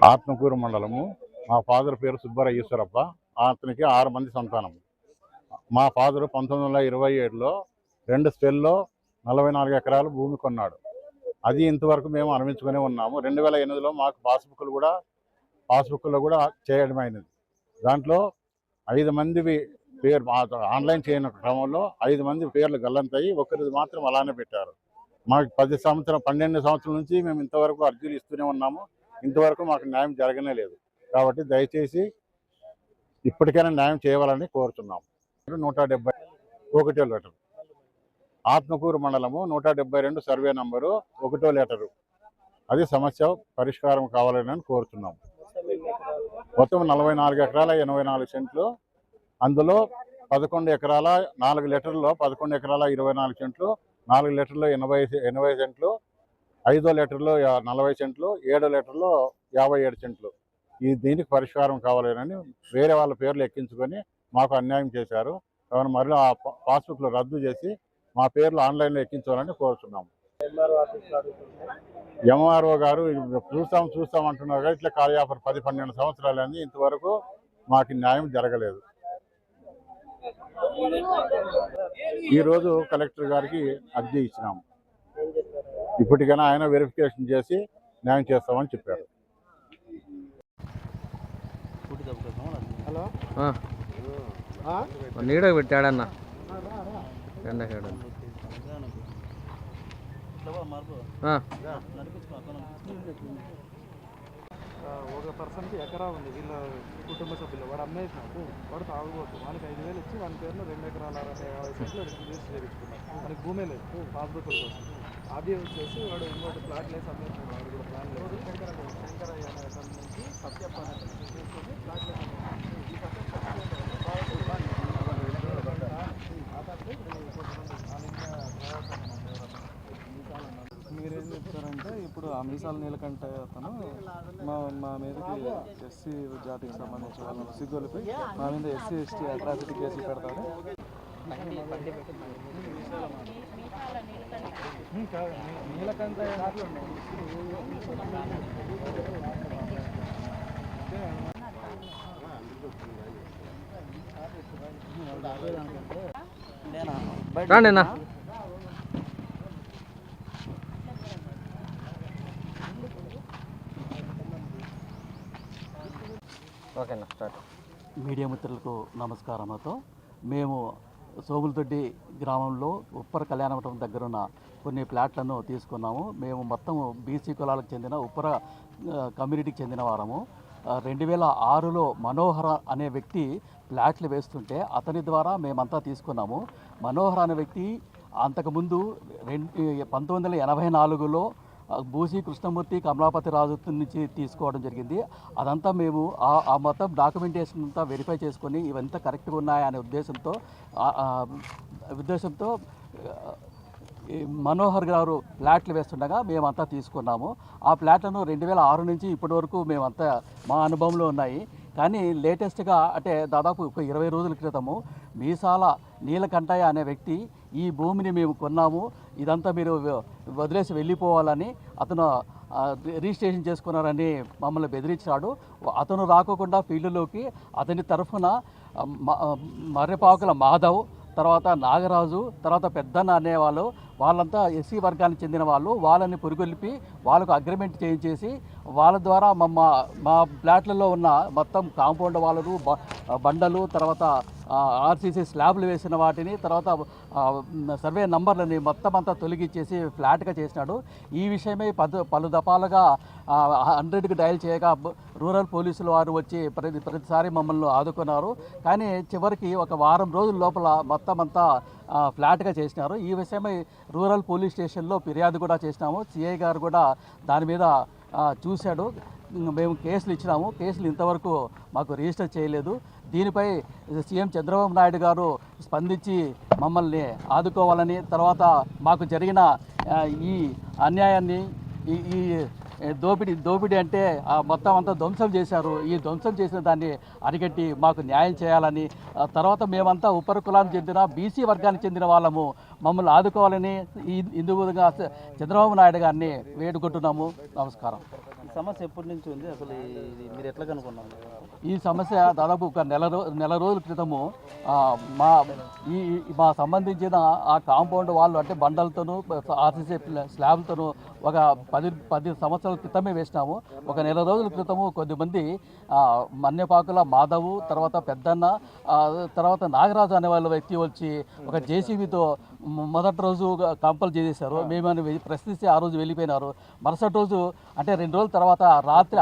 ఆత్మకూరు మండలము. మా ఫాదర్ పేరు సుబ్బరాయ ఈశ్వరప్ప. అతనికి 6 మంది సంతానం. మా ఫాదరు 1927లో 2 స్పెల్లో 44 ఎకరాలు భూమి కొన్నాడు. అది ఇంతవరకు మేము అనుభవించుకునే ఉన్నాము. 2008లో మాకు పాస్బుక్లో కూడా చేయడమైనది. దాంట్లో 5 మంది పేరు ఆన్లైన్ చేయని క్రమంలో 5 మంది పేర్లు గల్లంతయి, ఒకరిది మాత్రం అలానే పెట్టారు. మాకు 12 సంవత్సరాల నుంచి మేము ఇంతవరకు అర్జీలు ఇస్తూనే ఉన్నాము. ఇంతవరకు మాకు న్యాయం జరగనే లేదు. కాబట్టి దయచేసి ఇప్పటికైనా న్యాయం చేయవాలని కోరుతున్నాము. 171 లెటర్, ఆత్మకూరు మండలము, 172 సర్వే నంబరు, 1 లెటరు. అది సమస్య పరిష్కారం కావాలని కోరుతున్నాము. మొత్తం 44 ఎకరాల 84 సెంట్లు. అందులో 11 ఎకరాల 4 లెటర్లో 11 ఎకరాల 24 సెంట్లు, 4 లెటర్లో 80 సెంట్లు, 5వ లెటర్లో 40 సెంట్లు, 7వ లెటర్లో 57 సెంట్లు. దీనికి పరిష్కారం కావాలని వేరే వాళ్ళ పేర్లు ఎక్కించుకొని మాకు అన్యాయం చేశారు. కావున మరలా ఆ పాస్బుక్లు రద్దు చేసి మా పేర్లు ఆన్లైన్లో ఎక్కించాలని కోరుతున్నాము. ఎంఆర్ఓ గారు చూస్తాం అంటున్నారు కానీ ఇట్లా కార్యాపర్ 10-12 సంవత్సరాలని ఇంతవరకు మాకు న్యాయం జరగలేదు. ఈరోజు కలెక్టర్ గారికి అర్జీ ఇచ్చినాము. ఇప్పటికైనా ఆయన వెరిఫికేషన్ చేసి న్యాయం చేస్తామని చెప్పారు. నీడ పెట్టాడన్నా ఎండకాడు ఒక పర్సన్కి ఎకరా ఉంది, వీళ్ళ కుటుంబ సభ్యులు. వాడు అమ్మేసినాడు, వాడు తాగుబోతు. వానికి 5,000 ఇచ్చి వాని పేరులో 2 ఎకరాల 50 సెంట్లు రిజిస్టర్ చేయించుకున్నాడు. మనకి భూమే లేదు, పాస్బుక్ కోసం. అది వచ్చేసి వాడు ఇంకోటి ప్లాట్ లేసి అమ్మేసినాడు. వాడు కూడా ప్లాన్ లేదు. శంకరయ్య అనే అతని నుంచి సత్యప్ప అనే అతను తీసుకొని ప్లాట్ లేసి మీరేం చెప్తారంటే, ఇప్పుడు ఆ మీసాల నీలకంఠ అతను మా మీదకి ఎస్సీ జాతికి సంబంధించిన వాళ్ళని సిగ్గొలిపి మా మీద ఎస్సీ ఎస్టీ అట్రాసిటీ కేసులు పెడతాడు. నీలకంఠ రాండినా ఓకేనా స్టార్ట్. మీడియా మిత్రులకు నమస్కారంతో మేము సోములదొడ్డి గ్రామంలో ఉప్పర కళ్యాణమంటపం దగ్గరున్న కొన్ని ప్లాట్లను తీసుకున్నాము. మేము మొత్తం బీసీ కులాలకు చెందిన ఉప్పర కమ్యూనిటీకి చెందిన వారము. 2006లో మనోహర అనే వ్యక్తి ప్లాట్లు వేస్తుంటే అతని ద్వారా మేమంతా తీసుకున్నాము. మనోహర్ అనే వ్యక్తి అంతకుముందు 1984లో బూసి కృష్ణమూర్తి కమలాపతి రాజు నుంచి తీసుకోవడం జరిగింది. అదంతా మేము ఆ మొత్తం డాక్యుమెంటేషన్ అంతా వెరిఫై చేసుకొని ఇవంతా కరెక్ట్గా ఉన్నాయనే ఉద్దేశంతో మనోహర్ గారు ప్లాట్లు వేస్తుండగా మేమంతా తీసుకున్నాము. ఆ ప్లాట్లను 2006 నుంచి ఇప్పటి వరకు మేమంతా మా అనుభవంలో ఉన్నాయి. కానీ లేటెస్ట్గా అంటే దాదాపు ఒక 20 రోజుల క్రితము మీసాల నీలకంఠయ్య అనే వ్యక్తి ఈ భూమిని మేము కొన్నాము, ఇదంతా మీరు వదిలేసి వెళ్ళిపోవాలని అతను రిజిస్ట్రేషన్ చేసుకున్నారని మమ్మల్ని బెదిరించాడు. అతను రాకోకుండా ఫీల్డ్లోకి అతని తరఫున మర్రెపాకుల మాధవ్, తర్వాత నాగరాజు, తర్వాత పెద్దన్న అనేవాళ్ళు, వాళ్ళంతా ఎస్సీ వర్గానికి చెందిన వాళ్ళు, వాళ్ళని పురుగొల్పి వాళ్ళకు అగ్రిమెంట్ చేయించేసి వాళ్ళ ద్వారా మా ఫ్లాట్లలో ఉన్న మొత్తం కాంపౌండ్ వాళ్ళు బండలు, తర్వాత ఆర్సీసీ స్లాబ్లు వేసిన వాటిని, తర్వాత సర్వే నంబర్లని మొత్తం అంతా తొలగించేసి ఫ్లాట్గా చేసినాడు. ఈ విషయమై పలు దఫాలుగా 100కి డయల్ చేయగా రూరల్ పోలీసులు వారు వచ్చి ప్రతిసారి మమ్మల్ని ఆదుకున్నారు. కానీ చివరికి ఒక వారం రోజుల లోపల మొత్తం అంతా ఫ్లాట్గా చేసినారు. ఈ విషయమై రూరల్ పోలీస్ స్టేషన్లో ఫిర్యాదు కూడా చేసినాము. సిఐ గారు కూడా దాని మీద చూశాడు. మేము కేసులు ఇచ్చినాము. కేసులు ఇంతవరకు మాకు రిజిస్టర్ చేయలేదు. దీనిపై సీఎం చంద్రబాబు నాయుడు గారు స్పందించి మమ్మల్ని ఆదుకోవాలని, తర్వాత మాకు జరిగిన ఈ అన్యాయాన్ని, ఈ దోపిడీ అంటే మొత్తం అంతా ధ్వంసం చేశారు. ఈ ధ్వంసం చేసిన దాన్ని అరికట్టి మాకు న్యాయం చేయాలని, తర్వాత మేమంతా ఉపర కులానికి చెందిన బీసీ వర్గానికి చెందిన వాళ్ళము, మమ్మల్ని ఆదుకోవాలని ఇందు విధంగా చంద్రబాబు నాయుడు గారిని వేడుకుంటున్నాము. నమస్కారం. ఈ సమస్య ఎప్పటి నుంచి ఉంది, అసలు ఇది మీరు ఎట్లా కనుక్కున్నారు? ఈ సమస్య దాదాపు ఒక నెల రోజుల క్రితము మా సంబంధించిన ఆ కాంపౌండ్ వాళ్ళు అంటే బండలతోనూ ఆర్సీసీ స్లాబ్లతోనూ ఒక 10 సంవత్సరాల క్రితమే వేసినాము. ఒక నెల రోజుల క్రితము కొద్దిమంది మన్యపాకుల మాధవు, తర్వాత పెద్దన్న, తర్వాత నాగరాజు అనే వాళ్ళ వ్యక్తి వచ్చి ఒక జేసీబీతో మొదటి రోజు కంపల్ చేసేశారు. మేమని ప్రశ్నిస్తే ఆ రోజు వెళ్ళిపోయినారు. మరుసటి రోజు అంటే 2 రోజుల తర్వాత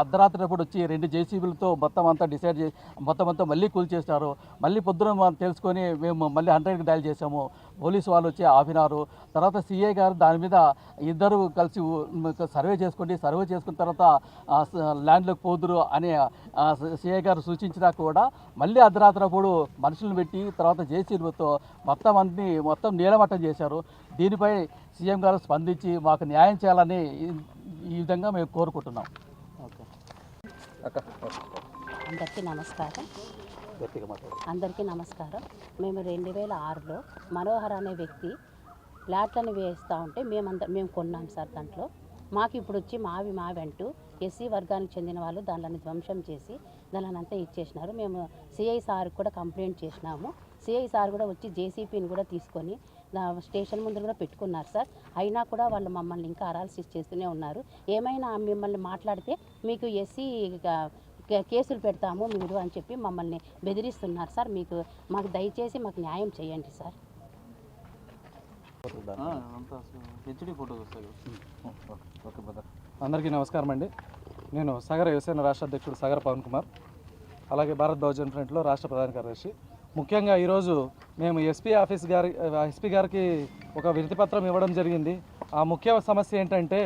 అర్ధరాత్రి అప్పుడు వచ్చి 2 జేసీబీలతో మొత్తం అంతా డిసైడ్ చేసి మొత్తం అంతా మళ్ళీ కూల్చేసినారు. మళ్ళీ పొద్దున తెలుసుకొని మేము మళ్ళీ 100కి డయల్ చేసాము. పోలీసు వాళ్ళు వచ్చి ఆపినారు. తర్వాత సిఐ గారు దాని మీద ఇద్దరు కలిసి సర్వే చేసుకున్న తర్వాత ల్యాండ్లోకి పోదురు అని సిఐ గారు సూచించినా కూడా మళ్ళీ అర్ధరాత్రి అప్పుడు మనుషులను పెట్టి తర్వాత జేసీబీలతో మొత్తం నీలమట్టం చేశారు. దీనిపై సీఎం గారు స్పందించి మాకు న్యాయం చేయాలని ఈ విధంగా మేము కోరుకుంటున్నాం. అందరికీ నమస్కారం. మేము 2006లో మనోహర్ అనే వ్యక్తి ఫ్లాట్లను వేస్తూ ఉంటే మేము కొన్నాం సార్. దాంట్లో మాకు ఇప్పుడు వచ్చి మావి అంటూ ఎస్సీ వర్గానికి చెందిన వాళ్ళు దానిని ధ్వంసం చేసి దానినంతా ఇచ్చేసినారు. మేము సిఐ సార్ కూడా కంప్లైంట్ చేసినాము. సిఐ సార్ కూడా వచ్చి జేసీపీని కూడా తీసుకొని స్టేషన్ ముందు కూడా పెట్టుకున్నారు సార్. అయినా కూడా వాళ్ళు మమ్మల్ని ఇంకా అరాల్సిస్ చేస్తూనే ఉన్నారు. ఏమైనా మిమ్మల్ని మాట్లాడితే మీకు ఎస్సీ కేసులు పెడతాము మీరు అని చెప్పి మమ్మల్ని బెదిరిస్తున్నారు సార్. మాకు దయచేసి మాకు న్యాయం చేయండి సార్. అందరికీ నమస్కారం అండి. నేను సగర యువసేన రాష్ట్ర అధ్యక్షుడు సగర పవన్ కుమార్, అలాగే భారత్ బహుజన్ ఫ్రంట్లో రాష్ట్ర ప్రధాన కార్యదర్శి. ముఖ్యంగా ఈరోజు మేము ఎస్పీ గారికి ఒక వినతిపత్రం ఇవ్వడం జరిగింది. ఆ ముఖ్య సమస్య ఏంటంటే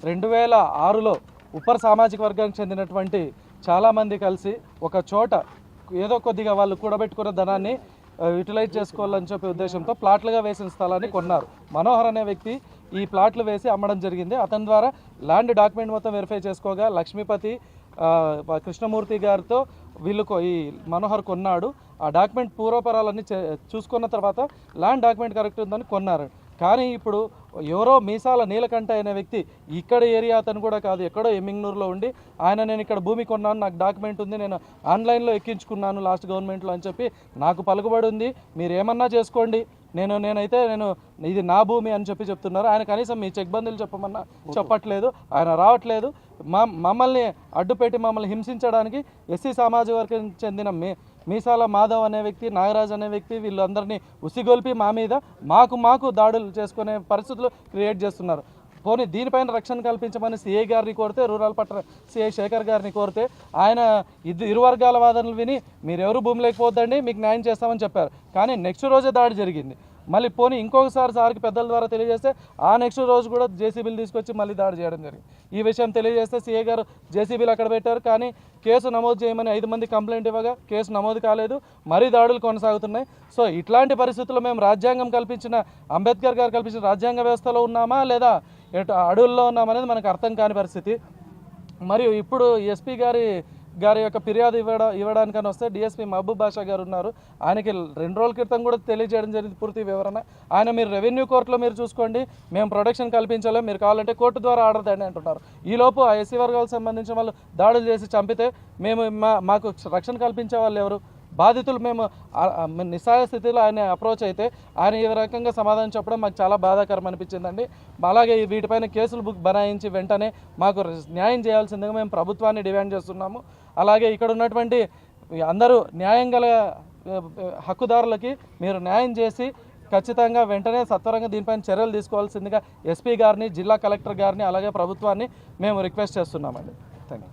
2006లో ఉప్పర్ సామాజిక వర్గానికి చెందినటువంటి చాలామంది కలిసి ఒక చోట ఏదో కొద్దిగా వాళ్ళు కూడబెట్టుకున్న ధనాన్ని యూటిలైజ్ చేసుకోవాలని చెప్పే ఉద్దేశంతో ప్లాట్లుగా వేసిన స్థలాన్ని కొన్నారు. మనోహర్ అనే వ్యక్తి ఈ ప్లాట్లు వేసి అమ్మడం జరిగింది. అతని ద్వారా ల్యాండ్ డాక్యుమెంట్ మొత్తం వెరిఫై చేసుకోగా లక్ష్మీపతి కృష్ణమూర్తి గారితో ఈ మనోహర్ కొన్నాడు. ఆ డాక్యుమెంట్ పూర్వపరాలన్నీ చూసుకున్న తర్వాత ల్యాండ్ డాక్యుమెంట్ కరెక్ట్ ఉందని కొన్నారు. కానీ ఇప్పుడు ఎవరో మీసాల నీలకంఠ అనే వ్యక్తి ఇక్కడ ఏరియా అతను కూడా కాదు, ఎక్కడో ఎమ్మింగ్నూరులో ఉండి నేను ఇక్కడ భూమి కొన్నాను, నాకు డాక్యుమెంట్ ఉంది, నేను ఆన్లైన్లో ఎక్కించుకున్నాను లాస్ట్ గవర్నమెంట్లో అని చెప్పి నాకు పలుకుబడి ఉంది, మీరు ఏమన్నా చేసుకోండి, నేనైతే ఇది నా భూమి అని చెప్తున్నారు. ఆయన కనీసం మీ చెక్ బందులు చెప్పమన్నా చెప్పట్లేదు. ఆయన రావట్లేదు. మమ్మల్ని అడ్డుపెట్టి మమ్మల్ని హింసించడానికి ఎస్సీ సామాజిక వర్గం చెందిన మీసాల మాధవ్ అనే వ్యక్తి, నాగరాజ్ అనే వ్యక్తి వీళ్ళందరినీ ఉసిగొల్పి మా మీద మాకు దాడులు చేసుకునే పరిస్థితులు క్రియేట్ చేస్తున్నారు. పోనీ దీనిపైన రక్షణ కల్పించమని సిఐ గారిని కోరితే, రూరల్ పట్టణ సిఐ శేఖర్ గారిని కోరితే ఆయన ఇరు వర్గాల వాదనలు విని మీరెవరు భూమి లేకపోద్దండి, మీకు న్యాయం చేస్తామని చెప్పారు. కానీ నెక్స్ట్ రోజే దాడి జరిగింది. మళ్ళీ పోనీ ఇంకొకసారి సార్కి పెద్దల ద్వారా తెలియజేస్తే ఆ నెక్స్ట్ రోజు కూడా జేసీబీలు తీసుకొచ్చి మళ్ళీ దాడి చేయడం జరిగింది. ఈ విషయం తెలియజేస్తే సిఐ గారు జేసీబీలు అక్కడ పెట్టారు. కానీ కేసు నమోదు చేయమని 5 మంది కంప్లైంట్ ఇవ్వగా కేసు నమోదు కాలేదు. మరీ దాడులు కొనసాగుతున్నాయి. సో ఇట్లాంటి పరిస్థితుల్లో మేము రాజ్యాంగం కల్పించిన, అంబేద్కర్ గారు కల్పించిన రాజ్యాంగ వ్యవస్థలో ఉన్నామా లేదా అడవుల్లో ఉన్నామనేది మనకు అర్థం కాని పరిస్థితి. మరియు ఇప్పుడు ఎస్పీ గారి యొక్క ఫిర్యాదు ఇవ్వడానికని వస్తే డిఎస్పీ మహబూబ్ బాషా గారు ఉన్నారు. ఆయనకి 2 రోజుల క్రితం కూడా తెలియజేయడం జరిగింది పూర్తి వివరణ. ఆయన మీరు రెవెన్యూ కోర్టులో మీరు చూసుకోండి, మేము ప్రొటెక్షన్ కల్పించలేము, మీరు కావాలంటే కోర్టు ద్వారా ఆర్డర్ తేండి అంటున్నారు. ఈలోపు ఆ ఎస్సీ వర్గాలకు సంబంధించిన వాళ్ళు దాడులు చేసి చంపితే మాకు రక్షణ కల్పించే వాళ్ళు ఎవరు? బాధితులు మేము నిస్సహాయ స్థితిలో ఆయన అప్రోచ్ అయితే ఆయన ఈ రకంగా సమాధానం చెప్పడం మాకు చాలా బాధాకరం అనిపించిందండి. అలాగే వీటిపైన కేసులు బనాయించి వెంటనే మాకు న్యాయం చేయాల్సిందిగా మేము ప్రభుత్వాన్ని డిమాండ్ చేస్తున్నాము. అలాగే ఇక్కడ ఉన్నటువంటి అందరూ న్యాయం గల హక్కుదారులకి మీరు న్యాయం చేసి ఖచ్చితంగా వెంటనే సత్వరంగా దీనిపైన చర్యలు తీసుకోవాల్సిందిగా ఎస్పీ గారిని, జిల్లా కలెక్టర్ గారిని, అలాగే ప్రభుత్వాన్ని మేము రిక్వెస్ట్ చేస్తున్నామండి. Thank you.